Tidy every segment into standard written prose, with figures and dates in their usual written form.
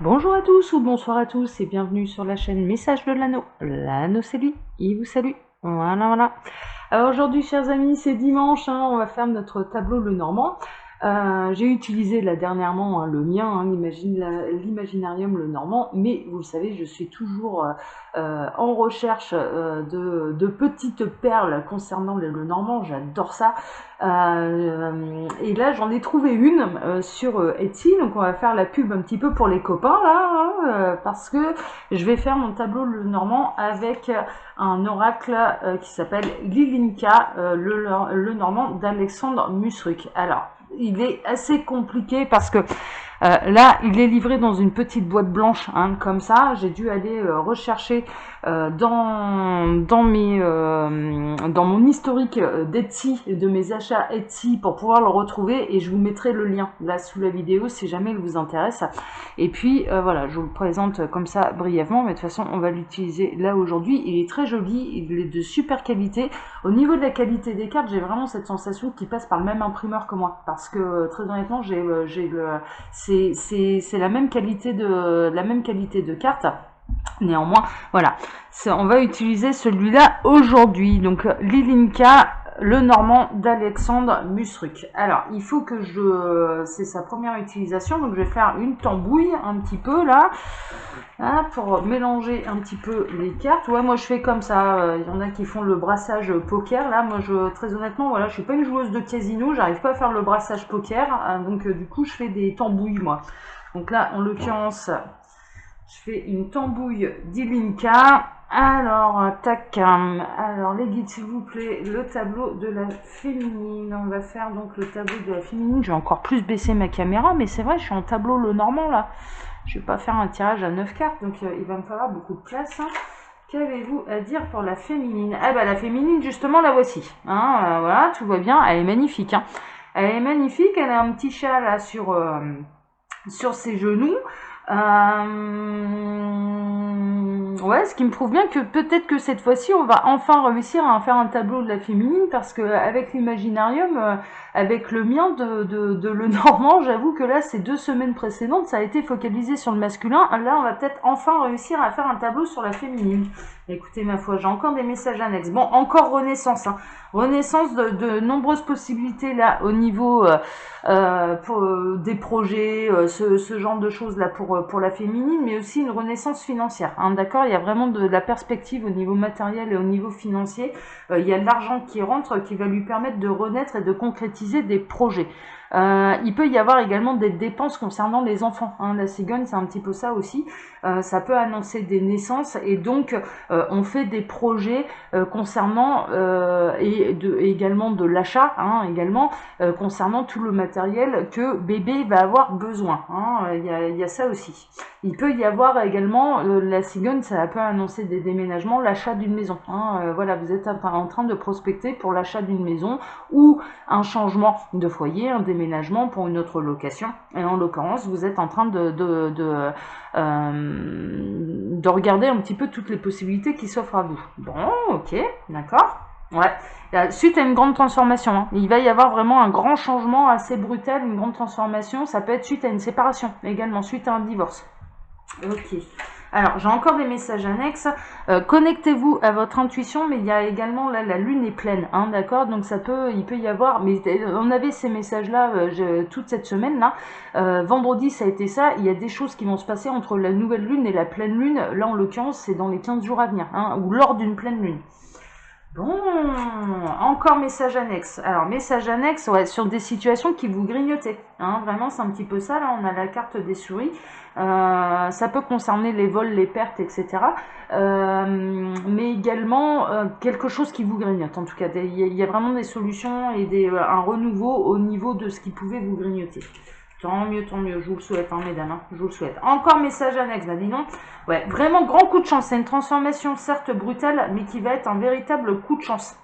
Bonjour à tous ou bonsoir à tous et bienvenue sur la chaîne Message de l'Anneau. L'Anneau c'est lui, il vous salue. Voilà. Alors aujourd'hui chers amis, c'est dimanche, on va faire notre tableau le Normand. J'ai utilisé là dernièrement le mien, l'imaginarium le Normand, mais vous le savez, je suis toujours en recherche de petites perles concernant le Normand, j'adore ça. Et là j'en ai trouvé une sur Etsy, donc on va faire la pub un petit peu pour les copains là, parce que je vais faire mon tableau le Normand avec un oracle qui s'appelle Lilinka, le Normand d'Alexandre Musruc. Alors il est assez compliqué parce que là, il est livré dans une petite boîte blanche, comme ça. J'ai dû aller rechercher dans mon historique d'Etsy, de mes achats Etsy, pour pouvoir le retrouver. Et je vous mettrai le lien là sous la vidéo si jamais il vous intéresse. Et puis voilà, je vous le présente comme ça brièvement, mais de toute façon, on va l'utiliser là aujourd'hui. Il est très joli, il est de super qualité. Au niveau de la qualité des cartes, j'ai vraiment cette sensation qu'il passe par le même imprimeur que moi, parce que très honnêtement, c'est la même qualité de carte. Néanmoins, voilà, on va utiliser celui-là aujourd'hui. Donc Lilinka, le Normand d'Alexandre Musruc. Alors, il faut que c'est sa première utilisation, donc je vais faire une tambouille un petit peu là, pour mélanger un petit peu les cartes. Ouais, moi je fais comme ça. Il y en a qui font le brassage poker. Là, moi, très honnêtement, voilà, je suis pas une joueuse de casino, j'arrive pas à faire le brassage poker, donc du coup, je fais des tambouilles moi. Donc là, en l'occurrence, je fais une tambouille d'Ilinka. Alors, tac. Alors, les guides, s'il vous plaît, le tableau de la féminine. On va faire donc le tableau de la féminine. Je vais encore plus baisser ma caméra, mais c'est vrai, je suis en tableau le Normand là. Je vais pas faire un tirage à 9 cartes, donc il va me falloir beaucoup de place. Qu'avez-vous à dire pour la féminine? Ah bah la féminine, justement, la voici. Voilà, tout va bien. Elle est magnifique. Elle est magnifique. Elle a un petit chat là sur ses genoux. Ouais, ce qui me prouve bien que peut-être que cette fois-ci, on va enfin réussir à faire un tableau de la féminine, parce que avec l'imaginarium, avec le mien de le Normand, j'avoue que là, ces 2 semaines précédentes, ça a été focalisé sur le masculin. Là, on va peut-être enfin réussir à faire un tableau sur la féminine. Écoutez, ma foi, j'ai encore des messages annexes. Bon, encore Renaissance. Renaissance de nombreuses possibilités là au niveau des projets, ce genre de choses là pour la féminine, mais aussi une renaissance financière. D'accord, il y a vraiment de la perspective au niveau matériel et au niveau financier. Il y a de l'argent qui rentre, qui va lui permettre de renaître et de concrétiser des projets. Il peut y avoir également des dépenses concernant les enfants. La cigogne, c'est un petit peu ça aussi. Ça peut annoncer des naissances, et donc on fait des projets concernant et également de l'achat, également concernant tout le matériel que bébé va avoir besoin. Il y a ça aussi. Il peut y avoir également, la cigogne, ça peut annoncer des déménagements, l'achat d'une maison. Voilà, vous êtes en train de prospecter pour l'achat d'une maison ou un changement de foyer, un déménagement pour une autre location. Et en l'occurrence, vous êtes en train de regarder un petit peu toutes les possibilités qui s'offrent à vous. Bon, ok, d'accord. Ouais, suite à une grande transformation, il va y avoir vraiment un grand changement assez brutal, une grande transformation. Ça peut être suite à une séparation, également suite à un divorce. Ok. Alors, j'ai encore des messages annexes. Connectez-vous à votre intuition, mais il y a également là, la lune est pleine, d'accord. Donc il peut y avoir, mais on avait ces messages-là toute cette semaine-là. Vendredi, ça a été ça. Il y a des choses qui vont se passer entre la nouvelle lune et la pleine lune. Là, en l'occurrence, c'est dans les 15 jours à venir, ou lors d'une pleine lune. Bon, encore message annexe. Alors, message annexe, ouais, sur des situations qui vous grignotez. Vraiment, c'est un petit peu ça. Là, on a la carte des souris. Ça peut concerner les vols, les pertes, etc. Mais également quelque chose qui vous grignote. En tout cas, il y a vraiment des solutions et un renouveau au niveau de ce qui pouvait vous grignoter. Tant mieux, je vous le souhaite, mesdames, je vous le souhaite. Encore message annexe, dis donc. Ouais, vraiment grand coup de chance. C'est une transformation certes brutale, mais qui va être un véritable coup de chance.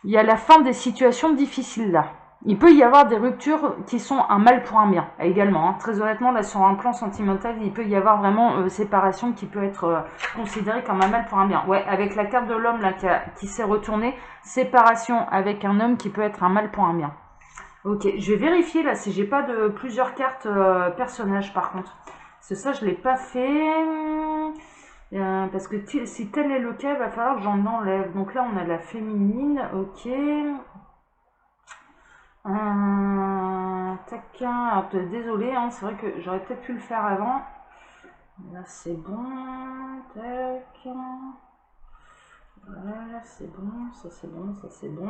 Il y a la fin des situations difficiles là. Il peut y avoir des ruptures qui sont un mal pour un bien également. Très honnêtement, là sur un plan sentimental, il peut y avoir vraiment séparation qui peut être considérée comme un mal pour un bien. Ouais, avec la carte de l'homme là qui s'est retournée, séparation avec un homme qui peut être un mal pour un bien. Ok, je vais vérifier là si j'ai pas de plusieurs cartes personnages par contre. Parce que ça, je l'ai pas fait. Parce que si tel est le cas, il va falloir que j'en enlève. Donc là, on a la féminine, ok. Tac, alors, désolé, hein, c'est vrai que j'aurais peut-être pu le faire avant. Là, c'est bon. Tac. Voilà, c'est bon, ça c'est bon, ça c'est bon.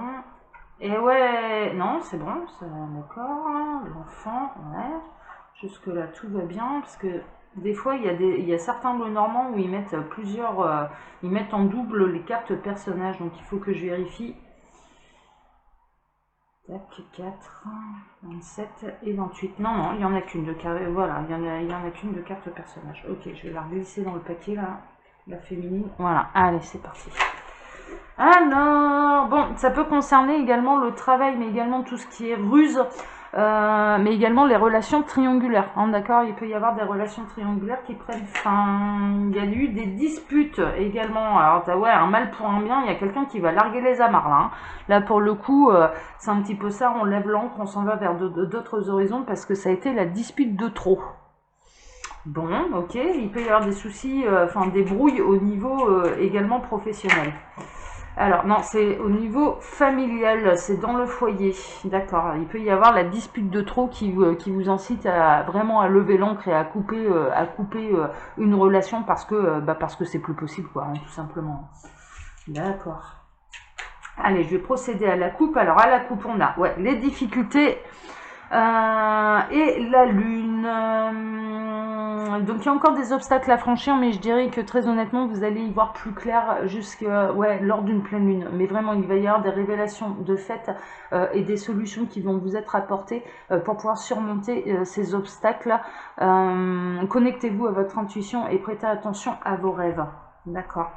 Et ouais, non, c'est bon, d'accord. L'enfant, ouais. Jusque-là, tout va bien, parce que des fois, il y a certains bleus normands où ils mettent ils mettent en double les cartes personnages, donc il faut que je vérifie. Tac, 4, 27 et 28. Non, non, il n'y en a qu'une de carré. Voilà, il y en a qu'une de carte personnage. Ok, je vais la glisser dans le paquet là. La féminine. Voilà, allez, c'est parti. Alors, bon, ça peut concerner également le travail, mais également tout ce qui est ruse, mais également les relations triangulaires. Hein, d'accord, il peut y avoir des relations triangulaires qui prennent fin. Il y a eu des disputes également. Alors, ouais, un mal pour un bien, il y a quelqu'un qui va larguer les amarres là. Hein. Là, pour le coup, c'est un petit peu ça, on lève l'ancre, on s'en va vers d'autres horizons parce que ça a été la dispute de trop. Bon, ok, il peut y avoir des soucis, enfin des brouilles au niveau également professionnel. Alors, non, c'est au niveau familial, c'est dans le foyer. D'accord. Il peut y avoir la dispute de trop qui vous incite à vraiment à lever l'ancre et à couper, une relation parce que c'est plus possible, quoi, hein, tout simplement. D'accord. Allez, je vais procéder à la coupe. Alors, à la coupe, on a les difficultés et la lune. Donc il y a encore des obstacles à franchir, mais je dirais que très honnêtement, vous allez y voir plus clair lors d'une pleine lune. Mais vraiment, il va y avoir des révélations de fait et des solutions qui vont vous être apportées pour pouvoir surmonter ces obstacles. Connectez-vous à votre intuition et prêtez attention à vos rêves. D'accord.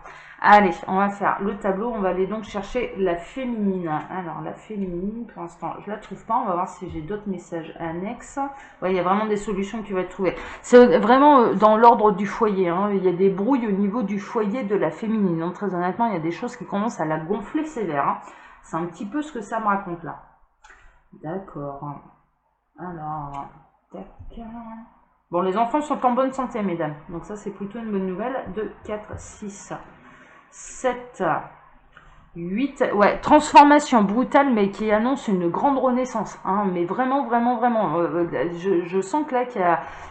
Allez, on va faire le tableau. On va aller donc chercher la féminine. Alors, la féminine, pour l'instant, je la trouve pas. On va voir si j'ai d'autres messages annexes. Ouais, il y a vraiment des solutions qui vont être trouvées. C'est vraiment dans l'ordre du foyer. Hein. Il y a des brouilles au niveau du foyer de la féminine. Donc, très honnêtement, il y a des choses qui commencent à la gonfler sévère. Hein. C'est un petit peu ce que ça me raconte là. D'accord. Alors, tac. Bon, les enfants sont en bonne santé, mesdames. Donc ça, c'est plutôt une bonne nouvelle. 2, 4, 6... 7, 8, ouais, transformation brutale, mais qui annonce une grande renaissance. Hein, mais vraiment, vraiment, vraiment. Je sens que là,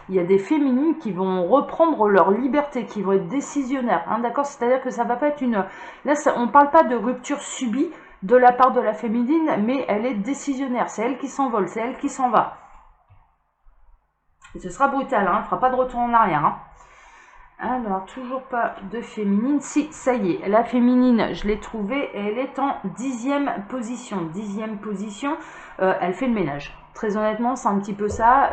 il y a des féminines qui vont reprendre leur liberté, qui vont être décisionnaires. Hein, d'accord. C'est-à-dire que ça va pas être une... Là, on parle pas de rupture subie de la part de la féminine, mais elle est décisionnaire. C'est elle qui s'envole, c'est elle qui s'en va. Et ce sera brutal, hein, elle ne fera pas de retour en arrière. Hein. Alors, toujours pas de féminine. Si, ça y est, la féminine, je l'ai trouvée. Elle est en 10e position. 10e position, elle fait le ménage. Très honnêtement, c'est un petit peu ça.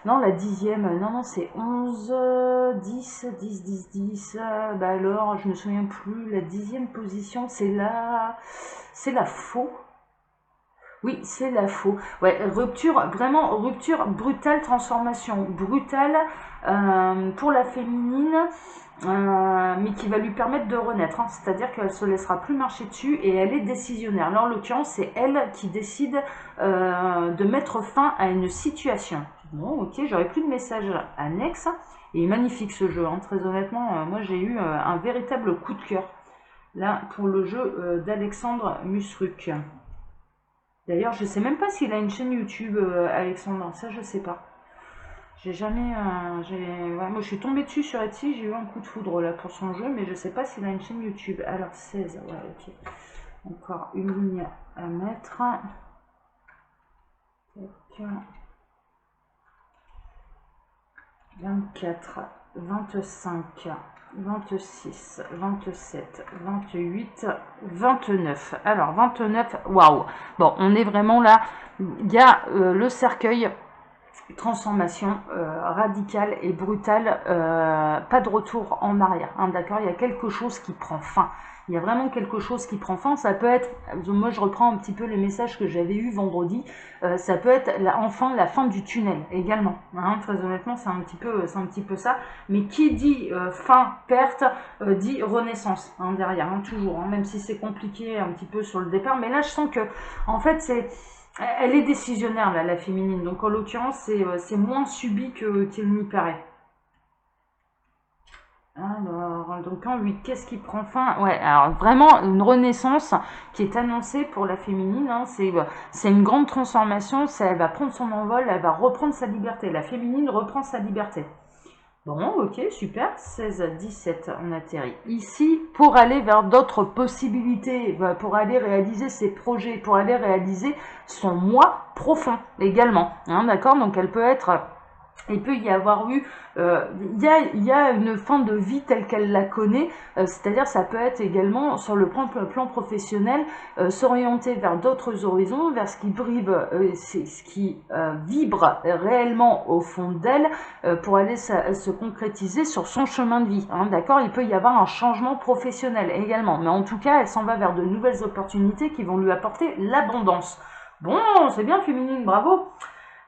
Non, la 10e, non, c'est 11, 10, 10, 10, 10. Bah alors, je me souviens plus. La 10e position, c'est la faux. Oui, c'est la faux. Ouais, rupture, vraiment rupture brutale, transformation brutale pour la féminine, mais qui va lui permettre de renaître. Hein. C'est-à-dire qu'elle se laissera plus marcher dessus et elle est décisionnaire. Là, en l'occurrence, c'est elle qui décide de mettre fin à une situation. Bon, ok, j'aurais plus de message annexe. Et magnifique ce jeu, hein. Très honnêtement, moi j'ai eu un véritable coup de cœur là pour le jeu d'Alexandre Musruc. D'ailleurs, je sais même pas s'il a une chaîne YouTube, Alexandre. Ça, je sais pas. J'ai jamais. Moi, je suis tombée dessus sur Etsy. J'ai eu un coup de foudre là pour son jeu, mais je sais pas s'il a une chaîne YouTube. Alors, 16. Ouais, ok. Encore une ligne à mettre. Tac. 24, 25, 26, 27, 28, 29. Alors, 29, waouh. Bon, on est vraiment là. Il y a le cercueil. Transformation radicale et brutale, pas de retour en arrière, hein, d'accord. Il y a quelque chose qui prend fin, il y a vraiment quelque chose qui prend fin. Ça peut être, moi je reprends un petit peu les messages que j'avais eu vendredi, ça peut être enfin la fin du tunnel également, hein, très honnêtement c'est un petit peu ça, mais qui dit fin, perte, dit renaissance, hein, derrière, hein, toujours, hein, même si c'est compliqué un petit peu sur le départ, mais là je sens que en fait c'est Elle est décisionnaire, là, la féminine. Donc, en l'occurrence, c'est moins subi qu'il n'y paraît. Alors, donc en 8, qu'est-ce qui prend fin? Ouais, alors vraiment une renaissance qui est annoncée pour la féminine. Hein, c'est une grande transformation. Elle va prendre son envol, elle va reprendre sa liberté. La féminine reprend sa liberté. Bon, ok, super. 16 à 17, on atterrit ici pour aller vers d'autres possibilités, pour aller réaliser ses projets, pour aller réaliser son moi profond également. Hein, d'accord? Donc elle peut être... Il peut y avoir eu, il y a une fin de vie telle qu'elle la connaît, c'est-à-dire ça peut être également sur le plan professionnel, s'orienter vers d'autres horizons, vers ce qui vibre réellement au fond d'elle, pour aller se concrétiser sur son chemin de vie. Hein, d'accord, il peut y avoir un changement professionnel également, mais en tout cas, elle s'en va vers de nouvelles opportunités qui vont lui apporter l'abondance. Bon, c'est bien féminine, bravo.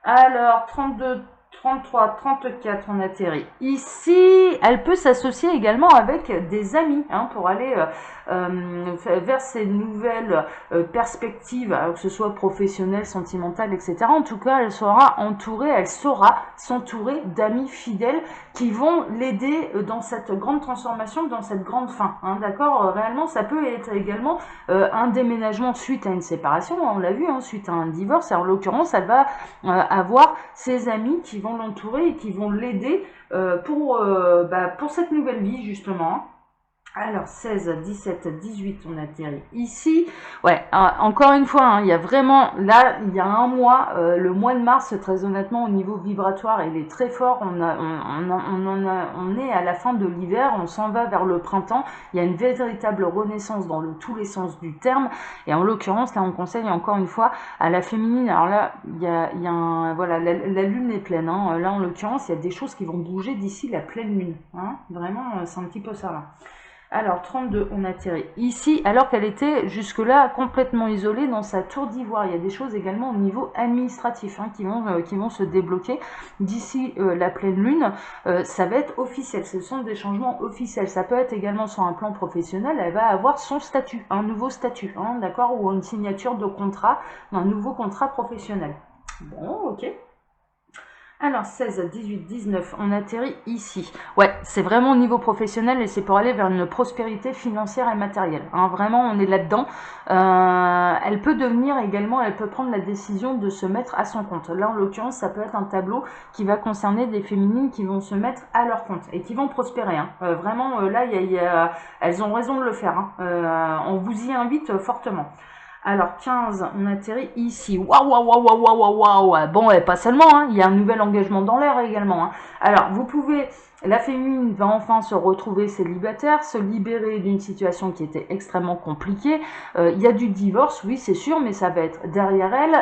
Alors, 32. 33, 34, on atterrit ici. Elle peut s'associer également avec des amis hein, pour aller vers ces nouvelles perspectives, que ce soit professionnelles, sentimentales, etc. En tout cas, elle saura s'entourer d'amis fidèles qui vont l'aider dans cette grande transformation, dans cette grande fin. Hein, d'accord. Réellement, ça peut être également un déménagement suite à une séparation, on l'a vu, hein, suite à un divorce. Et en l'occurrence, elle va avoir ses amis qui vont l'entourer et qui vont l'aider pour cette nouvelle vie justement. Alors 16, 17, 18, on atterrit ici. Ouais, encore une fois, hein, il y a vraiment, là, il y a un mois, le mois de mars, très honnêtement, au niveau vibratoire, il est très fort. On est à la fin de l'hiver, on s'en va vers le printemps. Il y a une véritable renaissance dans tous les sens du terme. Et en l'occurrence, là, on conseille encore une fois à la féminine. Alors là, il y a voilà, la lune est pleine. Hein. Là, en l'occurrence, il y a des choses qui vont bouger d'ici la pleine lune. Hein. Vraiment, c'est un petit peu ça là. Alors, 32, on atterrit ici, alors qu'elle était jusque-là complètement isolée dans sa tour d'ivoire. Il y a des choses également au niveau administratif hein, qui vont se débloquer d'ici la pleine lune. Ça va être officiel, ce sont des changements officiels. Ça peut être également sur un plan professionnel, elle va avoir son statut, un nouveau statut, hein, d'accord, ou une signature de contrat, un nouveau contrat professionnel. Bon, ok. Alors 16, 18, 19, on atterrit ici. Ouais, c'est vraiment au niveau professionnel et c'est pour aller vers une prospérité financière et matérielle. Hein, vraiment, on est là-dedans. Elle peut devenir également, elle peut prendre la décision de se mettre à son compte. Là, en l'occurrence, ça peut être un tableau qui va concerner des féminines qui vont se mettre à leur compte et qui vont prospérer. Hein. Vraiment, là, elles ont raison de le faire. Hein. On vous y invite fortement. Alors 15, on atterrit ici. Waouh, waouh, waouh, waouh, waouh, waouh. Bon, pas seulement, hein, il y a un nouvel engagement dans l'air également. Hein. Alors, la féminine va enfin se retrouver célibataire, se libérer d'une situation qui était extrêmement compliquée. Il y a du divorce, oui, c'est sûr, mais ça va être derrière elle.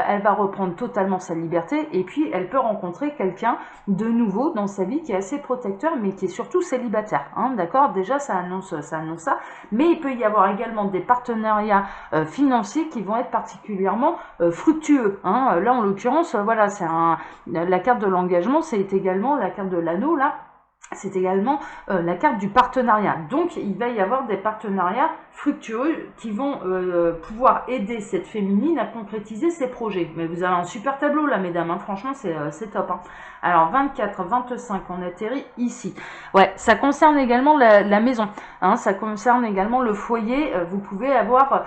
Elle va reprendre totalement sa liberté et puis elle peut rencontrer quelqu'un de nouveau dans sa vie qui est assez protecteur, mais qui est surtout célibataire. Hein, d'accord, déjà ça annonce ça. Mais il peut y avoir également des partenariats financiers qui vont être particulièrement fructueux. Hein. Là, en l'occurrence, voilà, la carte de l'engagement, c'est également la carte de l'anneau, là. C'est également la carte du partenariat. Donc, il va y avoir des partenariats fructueux qui vont pouvoir aider cette féminine à concrétiser ses projets. Mais vous avez un super tableau là, mesdames. Hein. Franchement, c'est top. Hein. Alors, 24, 25, on atterrit ici. Ouais, ça concerne également la maison. Hein, ça concerne également le foyer. Vous pouvez avoir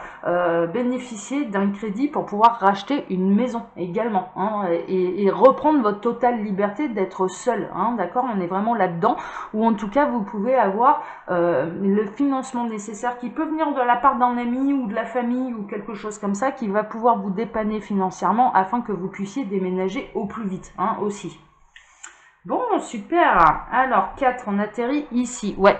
bénéficié d'un crédit pour pouvoir racheter une maison également. Hein, et reprendre votre totale liberté d'être seul. Hein, d'accord, on est vraiment là-dedans. Ou en tout cas, vous pouvez avoir le financement nécessaire qui peut venir de la part d'un ami ou de la famille ou quelque chose comme ça qui va pouvoir vous dépanner financièrement afin que vous puissiez déménager au plus vite hein, aussi. Bon, super. Alors, 4, on atterrit ici. Ouais.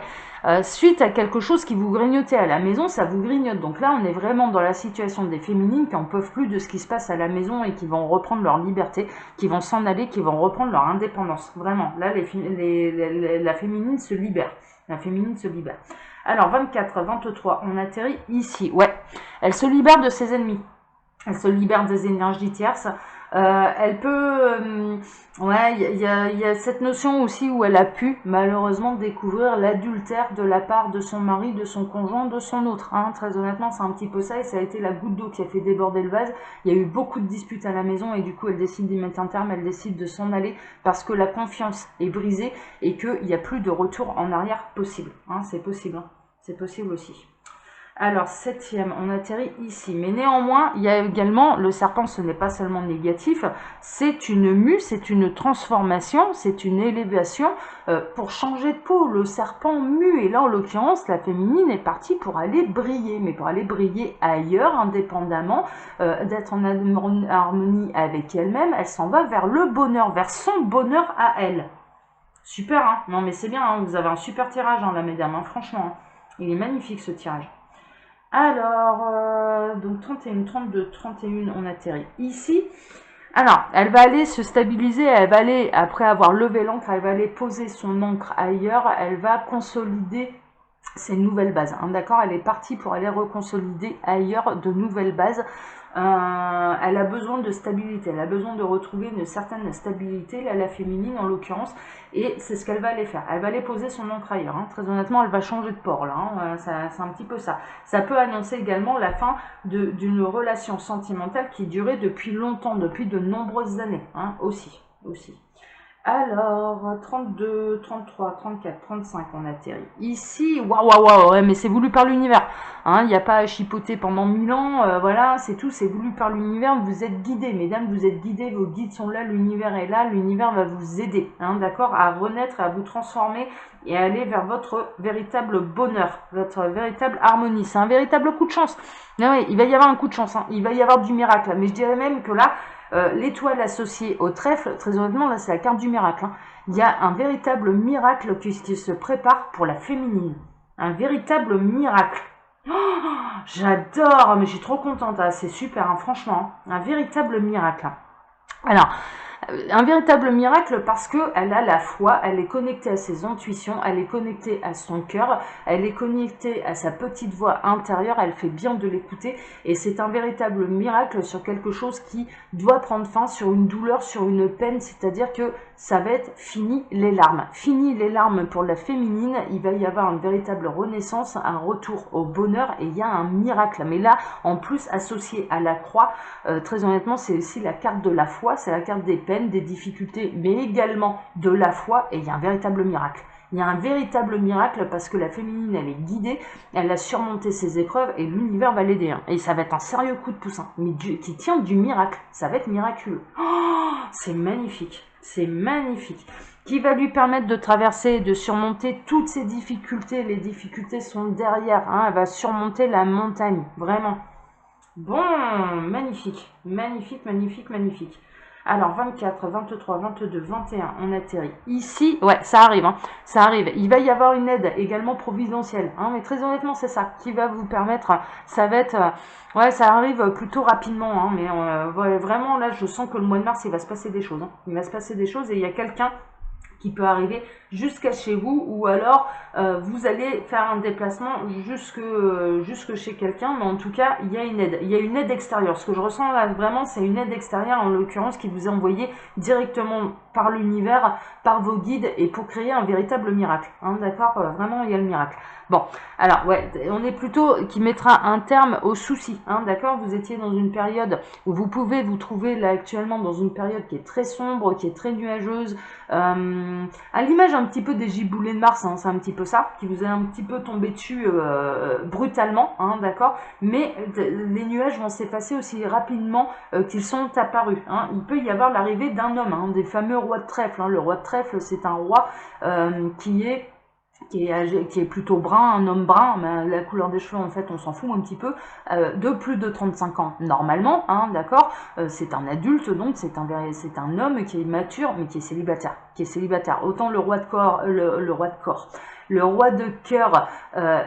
Suite à quelque chose qui vous grignotait à la maison, ça vous grignote. Donc là, on est vraiment dans la situation des féminines qui n'en peuvent plus de ce qui se passe à la maison et qui vont reprendre leur liberté, qui vont s'en aller, qui vont reprendre leur indépendance. Vraiment, là, la féminine se libère. La féminine se libère. Alors, 24, 23, on atterrit ici. Ouais, elle se libère de ses ennemis. Elle se libère des énergies tierces. Elle peut, ouais, il y a cette notion aussi où elle a pu malheureusement découvrir l'adultère de la part de son mari, de son conjoint, de son autre. Hein. Très honnêtement, c'est un petit peu ça et ça a été la goutte d'eau qui a fait déborder le vase. Il y a eu beaucoup de disputes à la maison et du coup elle décide d'y mettre un terme, elle décide de s'en aller parce que la confiance est brisée et qu'il n'y a plus de retour en arrière possible. Hein. C'est possible, hein. C'est possible aussi. Alors, septième, on atterrit ici. Mais néanmoins, il y a également, le serpent, ce n'est pas seulement négatif, c'est une mue, c'est une transformation, c'est une élévation pour changer de peau. Le serpent mue, et là, en l'occurrence, la féminine est partie pour aller briller, mais pour aller briller ailleurs, indépendamment, d'être en harmonie avec elle-même, elle s'en va vers le bonheur, vers son bonheur à elle. Super, hein? Non, mais c'est bien, hein, vous avez un super tirage, hein, là, mesdames, hein, franchement. Hein. Il est magnifique, ce tirage. Alors, donc 31, 32, 31, on atterrit ici. Alors, elle va aller se stabiliser, elle va aller, après avoir levé l'ancre, elle va aller poser son ancre ailleurs, elle va consolider ses nouvelles bases. Hein, d'accord, elle est partie pour aller reconsolider ailleurs de nouvelles bases. Elle a besoin de stabilité, elle a besoin de retrouver une certaine stabilité, là, la féminine en l'occurrence, et c'est ce qu'elle va aller faire. Elle va aller poser son ancre ailleurs. Hein. Très honnêtement, elle va changer de port là. Hein. C'est un petit peu ça. Ça peut annoncer également la fin d'une relation sentimentale qui durait depuis longtemps, depuis de nombreuses années. Hein. Aussi. Alors, 32, 33, 34, 35, on atterrit ici. Waouh, ouais, mais c'est voulu par l'univers. Hein, il n'y a pas à chipoter pendant 1000 ans. Voilà, c'est tout, c'est voulu par l'univers. Vous êtes guidés, mesdames, vous êtes guidés. Vos guides sont là, l'univers est là. L'univers va vous aider, hein, d'accord, à renaître, à vous transformer et à aller vers votre véritable bonheur, votre véritable harmonie. C'est un véritable coup de chance. Non, oui, il va y avoir un coup de chance. Hein, il va y avoir du miracle. Mais je dirais même que là, l'étoile associée au trèfle, très honnêtement, là, c'est la carte du miracle. Hein. Il y a un véritable miracle qui se prépare pour la féminine. Un véritable miracle. Oh, j'adore, mais je suis trop contente. Hein. C'est super, hein, franchement. Un véritable miracle. Alors, un véritable miracle parce qu'elle a la foi, elle est connectée à ses intuitions, elle est connectée à son cœur, elle est connectée à sa petite voix intérieure, elle fait bien de l'écouter et c'est un véritable miracle sur quelque chose qui doit prendre fin, sur une douleur, sur une peine, c'est-à-dire que ça va être fini les larmes. Fini les larmes pour la féminine, il va y avoir une véritable renaissance, un retour au bonheur et il y a un miracle. Mais là, en plus associé à la croix, très honnêtement, c'est aussi la carte de la foi, c'est la carte des peines, des difficultés, mais également de la foi, et il y a un véritable miracle. Il y a un véritable miracle parce que la féminine, elle est guidée, elle a surmonté ses épreuves et l'univers va l'aider. Hein. Et ça va être un sérieux coup de poussin, mais qui tient du miracle. Ça va être miraculeux. Oh, c'est magnifique, c'est magnifique. Qui va lui permettre de traverser et de surmonter toutes ces difficultés. Les difficultés sont derrière. Hein. Elle va surmonter la montagne, vraiment. Bon, magnifique, magnifique, magnifique, magnifique. Alors, 24, 23, 22, 21, on atterrit ici. Ouais, ça arrive, hein, ça arrive. Il va y avoir une aide également providentielle. Hein, mais très honnêtement, c'est ça qui va vous permettre. Ça va être... ouais, ça arrive plutôt rapidement. Hein, mais ouais, vraiment, là, je sens que le mois de mars, il va se passer des choses. Hein. Il va se passer des choses et il y a quelqu'un qui peut arriver jusqu'à chez vous ou alors vous allez faire un déplacement jusque chez quelqu'un, mais en tout cas il y a une aide, il y a une aide extérieure. Ce que je ressens là vraiment, c'est une aide extérieure en l'occurrence qui vous est envoyée directement par l'univers, par vos guides et pour créer un véritable miracle. Hein, d'accord, vraiment il y a le miracle. Bon, alors ouais, on est plutôt qui mettra un terme aux soucis. Hein, d'accord, vous étiez dans une période où vous pouvez vous trouver là actuellement dans une période qui est très sombre, qui est très nuageuse. À l'image un petit peu des giboulées de Mars, hein, c'est un petit peu ça, qui vous est un petit peu tombé dessus brutalement, hein, d'accord, mais les nuages vont s'effacer aussi rapidement qu'ils sont apparus. Hein. Il peut y avoir l'arrivée d'un homme, hein, des fameux rois de trèfle. Hein. Le roi de trèfle, c'est un roi qui est plutôt brun, un homme brun, mais la couleur des cheveux en fait on s'en fout un petit peu, de plus de 35 ans normalement, hein, d'accord, c'est un adulte donc c'est un homme qui est mature mais qui est célibataire, autant le roi de corps, le roi de cœur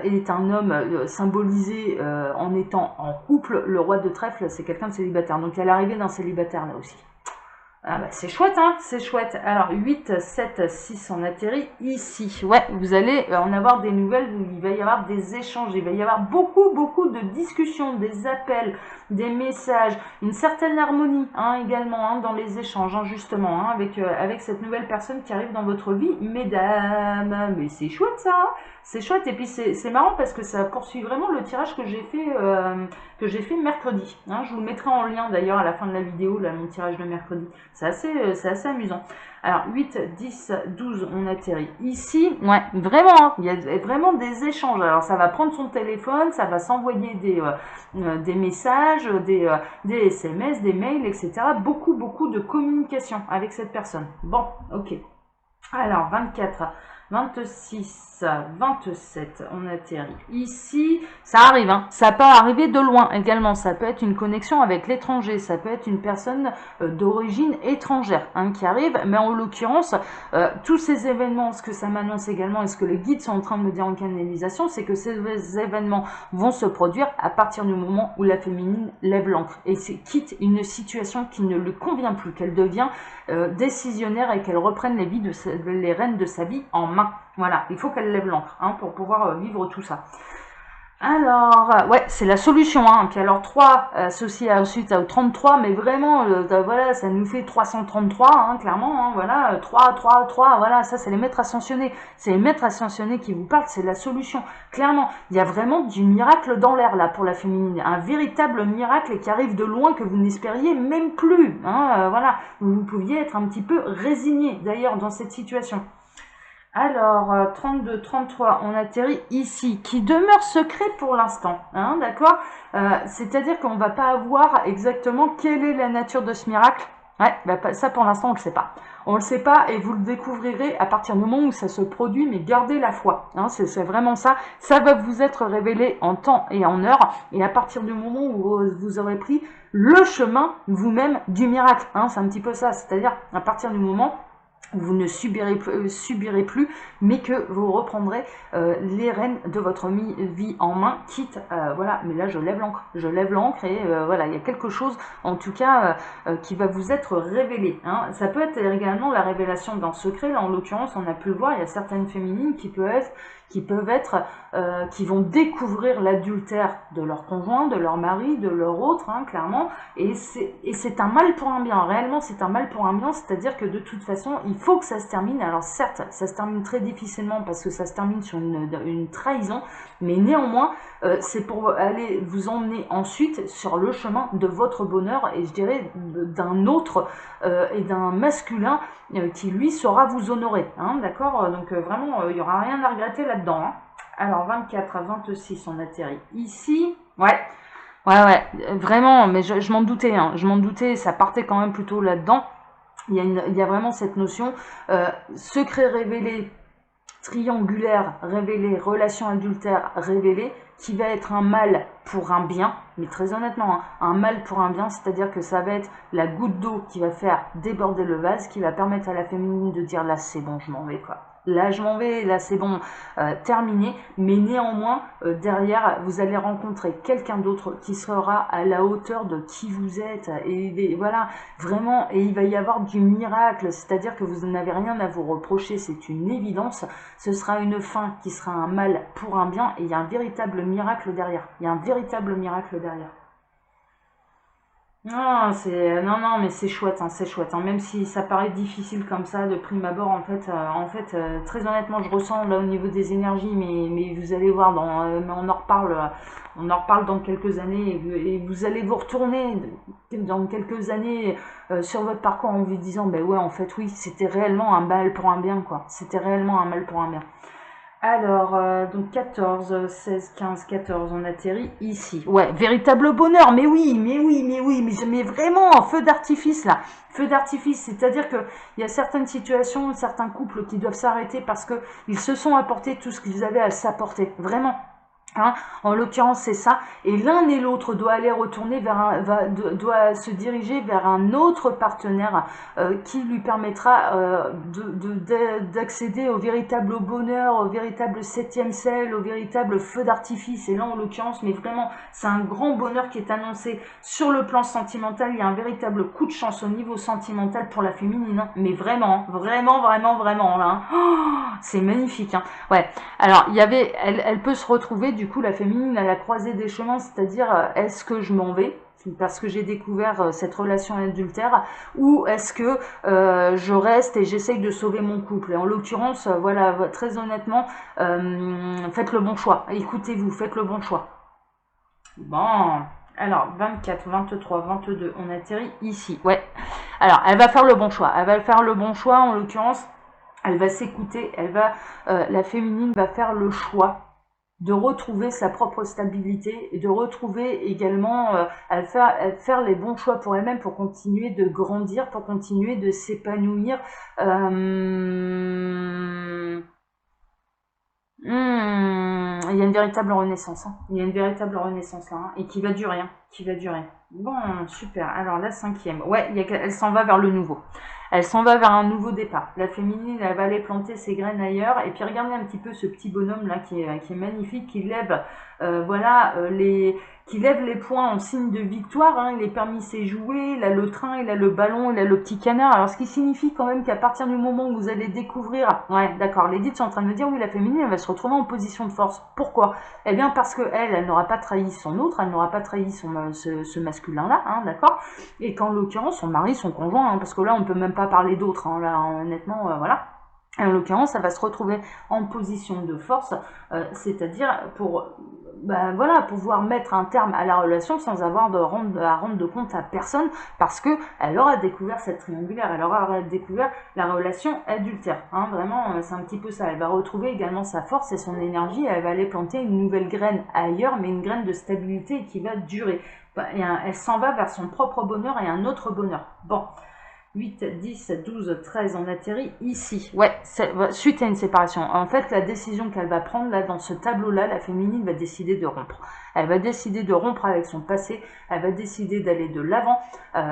est un homme symbolisé en étant en couple, le roi de trèfle c'est quelqu'un de célibataire, donc il y a l'arrivée d'un célibataire là aussi. Ah bah c'est chouette, hein, c'est chouette. Alors 8, 7, 6, on atterrit ici. Ouais, vous allez en avoir des nouvelles, il va y avoir des échanges, il va y avoir beaucoup de discussions, des appels, des messages, une certaine harmonie hein, également hein, dans les échanges, hein, justement, hein, avec cette nouvelle personne qui arrive dans votre vie, mesdames. Mais c'est chouette ça, hein, c'est chouette. Et puis c'est marrant parce que ça poursuit vraiment le tirage que j'ai fait mercredi. Hein. Je vous le mettrai en lien d'ailleurs à la fin de la vidéo, là, mon tirage de mercredi. C'est assez amusant. Alors, 8, 10, 12, on atterrit ici. Ouais, vraiment, hein, il y a vraiment des échanges. Alors, ça va prendre son téléphone, ça va s'envoyer des messages, des SMS, des mails, etc. Beaucoup de communication avec cette personne. Bon, ok. Alors, 24, 26, 27, on atterrit ici. Ça arrive, hein. Ça peut arriver de loin également. Ça peut être une connexion avec l'étranger. Ça peut être une personne d'origine étrangère hein, qui arrive. Mais en l'occurrence, tous ces événements, ce que ça m'annonce également et ce que les guides sont en train de me dire en canalisation, c'est que ces événements vont se produire à partir du moment où la féminine lève l'ancre et quitte une situation qui ne lui convient plus, qu'elle devient décisionnaire et qu'elle reprenne les rênes de sa vie en main. Voilà, il faut qu'elle lève l'ancre hein, pour pouvoir vivre tout ça. Alors, ouais, c'est la solution. Hein. Puis alors 3 associé ensuite au 33, mais vraiment, voilà, ça nous fait 333, hein, clairement. Hein, voilà, 3, voilà, ça c'est les maîtres ascensionnés. C'est les maîtres ascensionnés qui vous parlent, c'est la solution. Clairement, il y a vraiment du miracle dans l'air là pour la féminine. Un véritable miracle qui arrive de loin que vous n'espériez même plus. Hein, voilà, vous pouviez être un petit peu résigné d'ailleurs dans cette situation. Alors, 32, 33, on atterrit ici, qui demeure secret pour l'instant, hein, d'accord c'est-à-dire qu'on ne va pas avoir exactement quelle est la nature de ce miracle. Ouais, bah, ça pour l'instant on ne le sait pas. On ne le sait pas et vous le découvrirez à partir du moment où ça se produit, mais gardez la foi. Hein, c'est vraiment ça. Ça va vous être révélé en temps et en heure et à partir du moment où vous aurez pris le chemin vous-même du miracle. Hein, c'est un petit peu ça, c'est-à-dire à partir du moment vous ne subirez plus, mais que vous reprendrez les rênes de votre vie en main, quitte, voilà, mais là je lève l'encre et voilà, il y a quelque chose en tout cas qui va vous être révélé. Hein. Ça peut être également la révélation d'un secret, là en l'occurrence on a pu le voir, il y a certaines féminines qui vont découvrir l'adultère de leur conjoint, de leur mari, de leur autre, hein, clairement, et c'est un mal pour un bien, réellement c'est un mal pour un bien, c'est-à-dire que de toute façon, il faut que ça se termine, alors certes, ça se termine très difficilement parce que ça se termine sur une trahison, mais néanmoins, c'est pour aller vous emmener ensuite sur le chemin de votre bonheur, et je dirais d'un autre et d'un masculin qui lui saura vous honorer, hein, d'accord, donc vraiment, il n'y aura rien à regretter là-dedans, hein. Alors 24 à 26, on atterrit ici. Ouais, vraiment, mais je m'en doutais, hein, je m'en doutais, ça partait quand même plutôt là-dedans. Il y a vraiment cette notion, secret révélé, triangulaire révélé, relation adultère révélée, qui va être un mal pour un bien, mais très honnêtement, hein, un mal pour un bien, c'est-à-dire que ça va être la goutte d'eau qui va faire déborder le vase, qui va permettre à la féminine de dire là c'est bon, je m'en vais quoi. Là je m'en vais, là c'est bon, terminé, mais néanmoins derrière vous allez rencontrer quelqu'un d'autre qui sera à la hauteur de qui vous êtes, et voilà, vraiment, et il va y avoir du miracle, c'est-à-dire que vous n'avez rien à vous reprocher, c'est une évidence, ce sera une fin qui sera un mal pour un bien, et il y a un véritable miracle derrière, il y a un véritable miracle derrière. Non, mais c'est chouette, hein, c'est chouette. Hein, même si ça paraît difficile comme ça de prime abord, très honnêtement, je ressens là au niveau des énergies, mais vous allez voir, mais on en reparle dans quelques années, et vous allez vous retourner dans quelques années sur votre parcours en vous disant, ben ouais, en fait, oui, c'était réellement un mal pour un bien, quoi. C'était réellement un mal pour un bien. Alors, donc 14, 16, 15, 14, on atterrit ici. Ouais, véritable bonheur, mais vraiment, feu d'artifice là. Feu d'artifice, c'est-à-dire qu'il y a certaines situations, certains couples qui doivent s'arrêter parce qu'ils se sont apportés tout ce qu'ils avaient à s'apporter. Vraiment. Hein, en l'occurrence, c'est ça. Et l'un et l'autre doit aller retourner vers doit se diriger vers un autre partenaire qui lui permettra d'accéder au véritable bonheur, au véritable septième ciel, au véritable feu d'artifice. Et là, en l'occurrence, mais vraiment, c'est un grand bonheur qui est annoncé sur le plan sentimental. Il y a un véritable coup de chance au niveau sentimental pour la féminine. Hein. Mais vraiment, vraiment, vraiment, vraiment. Là, hein. Oh, c'est magnifique. Hein. Ouais. Alors, elle peut se retrouver du coup la féminine à la croisée des chemins, c'est-à-dire est-ce que je m'en vais parce que j'ai découvert cette relation adultère, ou est-ce que je reste et j'essaye de sauver mon couple. Et en l'occurrence, voilà, très honnêtement, faites le bon choix. Écoutez-vous, faites le bon choix. Bon, alors 24, 23, 22, on atterrit ici. Ouais. Alors, elle va faire le bon choix. Elle va faire le bon choix, en l'occurrence. Elle va s'écouter, la féminine va faire le choix de retrouver sa propre stabilité et de retrouver également, faire les bons choix pour elle-même, pour continuer de grandir, pour continuer de s'épanouir. Il y a une véritable renaissance. Hein. Il y a une véritable renaissance là, hein, et qui va durer, hein, qui va durer. Bon, super. Alors la 5e, ouais, elle s'en va vers le nouveau. Elle s'en va vers un nouveau départ. La féminine, elle va aller planter ses graines ailleurs. Et puis regardez un petit peu ce petit bonhomme là qui est magnifique, qui lève, qui lève les poings en signe de victoire. Hein. Il est permis ses jouets, il a le train, il a le ballon, il a le petit canard. Alors ce qui signifie quand même qu'à partir du moment où vous allez découvrir, ouais, d'accord, les dites sont en train de me dire oui, la féminine, elle va se retrouver en position de force. Pourquoi? Eh bien parce que elle n'aura pas trahi son autre, elle n'aura pas trahi ce masculin-là, hein, d'accord. Et qu'en l'occurrence, son mari, son conjoint, hein, parce que là, on peut même pas parler d'autre, hein, là, honnêtement, voilà. En l'occurrence, elle va se retrouver en position de force, c'est-à-dire pour pouvoir mettre un terme à la relation sans avoir à rendre de compte à personne, parce que elle aura découvert cette triangulaire, elle aura découvert la relation adultère. Hein, vraiment, c'est un petit peu ça. Elle va retrouver également sa force et son énergie, elle va aller planter une nouvelle graine ailleurs, mais une graine de stabilité qui va durer. Elle s'en va vers son propre bonheur et un autre bonheur. Bon. 8, 10, 12, 13, on atterrit ici. Ouais, suite à une séparation. En fait, la décision qu'elle va prendre là dans ce tableau-là, la féminine va décider de rompre. Elle va décider de rompre avec son passé, elle va décider d'aller de l'avant,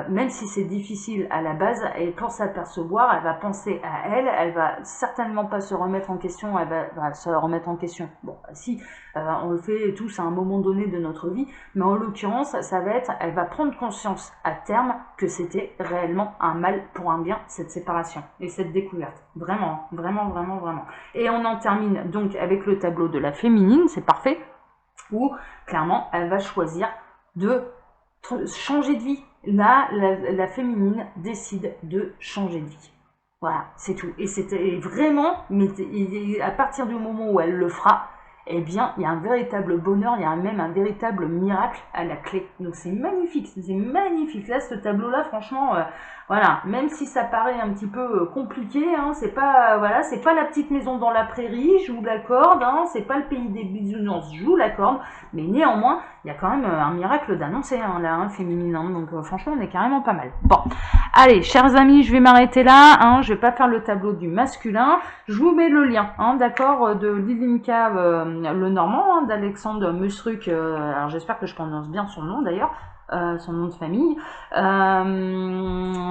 même si c'est difficile à la base, et pour s'apercevoir, elle va penser à elle va certainement pas se remettre en question, elle va se remettre en question. Bon, si, on le fait tous à un moment donné de notre vie, mais en l'occurrence, ça va être, elle va prendre conscience à terme que c'était réellement un mal pour un bien, cette séparation et cette découverte. Vraiment, vraiment, vraiment, vraiment. Et on en termine donc avec le tableau de la féminine, c'est parfait, où clairement, elle va choisir de changer de vie. Là, la féminine décide de changer de vie. Voilà, c'est tout. Et c'était vraiment, mais à partir du moment où elle le fera, eh bien, il y a un véritable bonheur, il y a même un véritable miracle à la clé. Donc c'est magnifique, c'est magnifique. Là, ce tableau-là, franchement, voilà, même si ça paraît un petit peu compliqué, hein, c'est pas la petite maison dans la prairie, je joue la corde, hein, c'est pas le pays des bisounours, je joue la corde, mais néanmoins, il y a quand même un miracle d'annoncer, hein, là, hein, féminine, hein, donc franchement, on est carrément pas mal. Bon, allez, chers amis, je vais m'arrêter là, hein, je vais pas faire le tableau du masculin, je vous mets le lien, hein, d'accord, de Lilinka le Normand, hein, d'Alexandre Musruk, alors j'espère que je prononce bien son nom d'ailleurs, son nom de famille,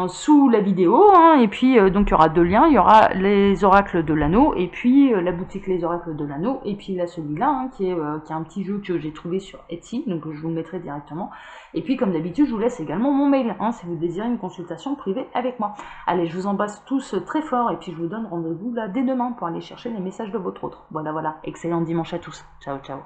sous la vidéo, hein, et puis donc il y aura deux liens, il y aura les oracles de l'anneau, et puis la boutique les oracles de l'anneau, et puis là celui-là, hein, qui est un petit jeu que j'ai trouvé sur Etsy, donc je vous le mettrai directement, et puis comme d'habitude je vous laisse également mon mail, hein, si vous désirez une consultation privée avec moi. Allez, je vous embrasse tous très fort, et puis je vous donne rendez-vous là dès demain pour aller chercher les messages de votre autre. Voilà, excellent dimanche à tous, ciao ciao.